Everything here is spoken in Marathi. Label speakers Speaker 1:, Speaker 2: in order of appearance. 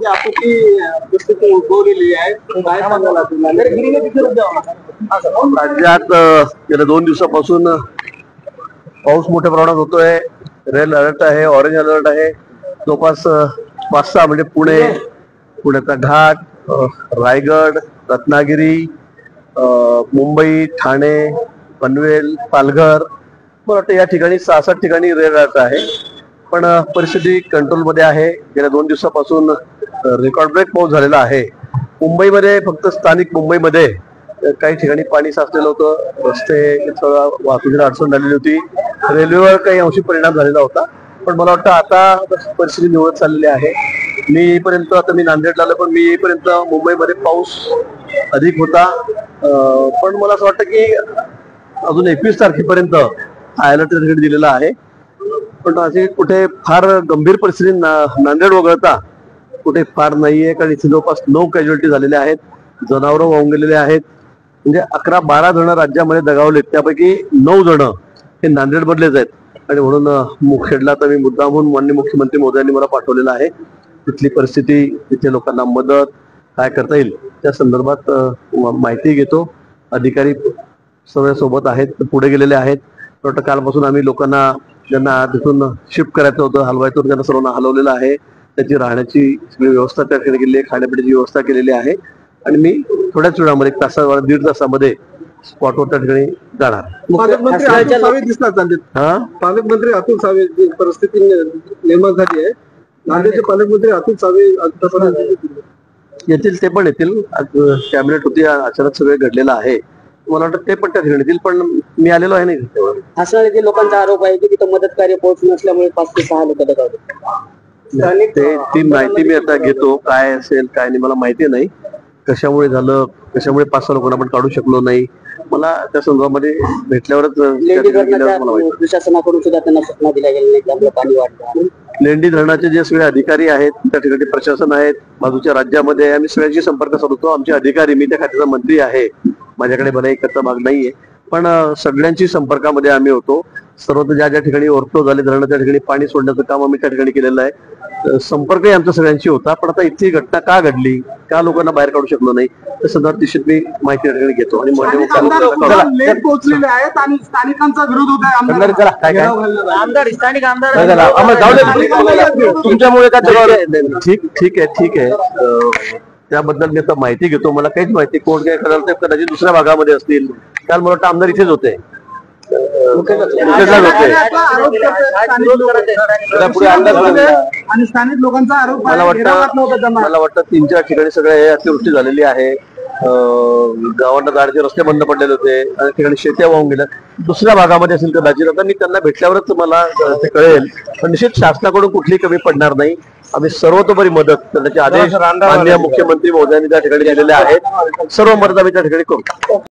Speaker 1: जिल्ह्यामध्ये आपत्ती परिस्थिती उद्भवलेली आहे, काय सांगायला
Speaker 2: राज्यात गेल्या 2 दिवसापासून पाऊस मोठ्या प्रमाणात होतोय. रेड अलर्ट आहे, ऑरेंज अलर्ट आहे. जवळपास 5-6 म्हणजे पुण्याचा घाट, रायगड, रत्नागिरी, मुंबई, ठाणे, पनवेल, पालघर, मला वाटतं या ठिकाणी 6-7 ठिकाणी रेड अलर्ट आहे. पण परिस्थिती कंट्रोलमध्ये आहे. गेल्या 2 दिवसापासून रेकॉर्ड ब्रेक पाऊस झालेला आहे. मुंबईमध्ये फक्त स्थानिक मुंबईमध्ये काही ठिकाणी पाणी साचलेलं होतं. रस्ते वाहतुकीला अडचण झालेली होती. रेल्वेवर काही अंशी परिणाम झालेला होता. पण मला वाटतं आता परिस्थिती निवडत चाललेली आहे. मी येईपर्यंत, आता मी नांदेडला आलो, पण मी येईपर्यंत मुंबईमध्ये पाऊस अधिक होता. पण मला असं वाटतं की अजून 21 तारखेपर्यंत हा अलर्ट दिलेला आहे. पण असे कुठे फार गंभीर परिस्थिती नांदेड वगळता कुठे फार नाहीये. कारण इथे जवळपास 9 कॅज्युअल्टी झालेल्या आहेत. जनावरं वाहून गेलेले आहेत. म्हणजे 11-12 जण राज्यामध्ये दगावलेत. त्यापैकी 9 जण हे नांदेड मधलेच आहेत. आणि म्हणून मुखेडला तर मी मुद्दामहून माननीय मुख्यमंत्री महोदयांनी मला पाठवलेलं आहे. तिथली परिस्थिती, तिथे लोकांना मदत काय करता येईल त्या संदर्भात माहिती घेतो. अधिकारी सगळे सोबत आहेत, पुढे गेलेले आहेत. कालपासून आम्ही लोकांना ज्यांना तिथून शिफ्ट करायचं होतं, हलवायचं होतं, त्यांना सर्वांना हलवलेलं आहे. त्याची राहण्याची सगळी व्यवस्था त्या ठिकाणी केलेली आहे, खाण्यापिण्याची व्यवस्था केलेली आहे. आणि मी थोड्याच वेळामध्ये 1-1.5 तासामध्ये स्पॉटवर त्या ठिकाणी जाणार.
Speaker 1: पालकमंत्री अतुल सावे परिस्थिती निर्माण झाली आहे. नांदेडचे पालकमंत्री अतुल सावे
Speaker 2: येतील, ते पण येतील. कॅबिनेट होती, अचानक सगळे घडलेलं आहे. मला वाटतं ते पण त्या ठिकाणी येतील. पण मी आलेलो आहे नाही.
Speaker 3: असं लोकांचा आरोप आहे की तिथं मदत कार्य पोहोचून नसल्यामुळे 5 ते 6 लोक दगावले.
Speaker 2: ती माहिती मी आता घेतो. काय असेल काय नाही मला माहिती नाही. कशामुळे झालं, कशामुळे 5-6 लोकांना आपण काढू शकलो नाही, मला त्या संदर्भामध्ये भेटल्यावरच
Speaker 3: प्रशासनाकडून सुद्धा त्यांना सूचना दिल्या गेल्या नाही, त्यामुळे पाणी वाढलं.
Speaker 2: लेंडी धरणाचे जे सगळे अधिकारी आहेत, त्या ठिकाणी प्रशासन आहेत, बाजूच्या राज्यामध्ये आम्ही सगळ्यांशी संपर्क साधतो. आमचे अधिकारी, मी त्या खात्याचा मंत्री आहे, माझ्याकडे भले एकचा भाग नाहीये, पण सगळ्यांची संपर्कामध्ये आम्ही होतो. सर्व ज्या ठिकाणी ओव्हरफ्लो झाले धरण त्या ठिकाणी पाणी सोडण्याचं काम आम्ही त्या ठिकाणी केलेलं आहे. संपर्कही आमचा सगळ्यांशी होता. पण आता इथली घटना का घडली, का लोकांना बाहेर काढू शकलो नाही, त्या संदर्भात निश्चित मी माहिती त्या ठिकाणी घेतो. आणि
Speaker 1: लेट पोहोचलेले आहेत आणि स्थानिकांचा विरोध होत आहे.
Speaker 2: तुमच्यामुळे ठीक आहे. त्याबद्दल मी आता माहिती घेतो. मला काहीच माहिती कोण काय कराल ते कदाचित दुसऱ्या भागामध्ये असतील. काल मला वाटतं आमदार इथेच होते.
Speaker 1: आणि स्थानिक लोकांचा आरोप
Speaker 2: मला वाटतं 3-4 ठिकाणी सगळे हे अतिवृष्टी झालेली आहे. गावांना जाण्याचे रस्ते बंद पडलेले होते. अनेक ठिकाणी शेत्या वाहून गेल्या. दुसऱ्या भागामध्ये असेल कदाचित. आता मी त्यांना भेटल्यावरच मला ते कळेल. पण निश्चित शासनाकडून कुठली कमी पडणार नाही. आम्ही सर्वतोपरी मदत करण्याचे आदेश माननीय मुख्यमंत्री महोदयांनी त्या ठिकाणी दिलेले आहेत. सर्व मदत आम्ही त्या ठिकाणी करू.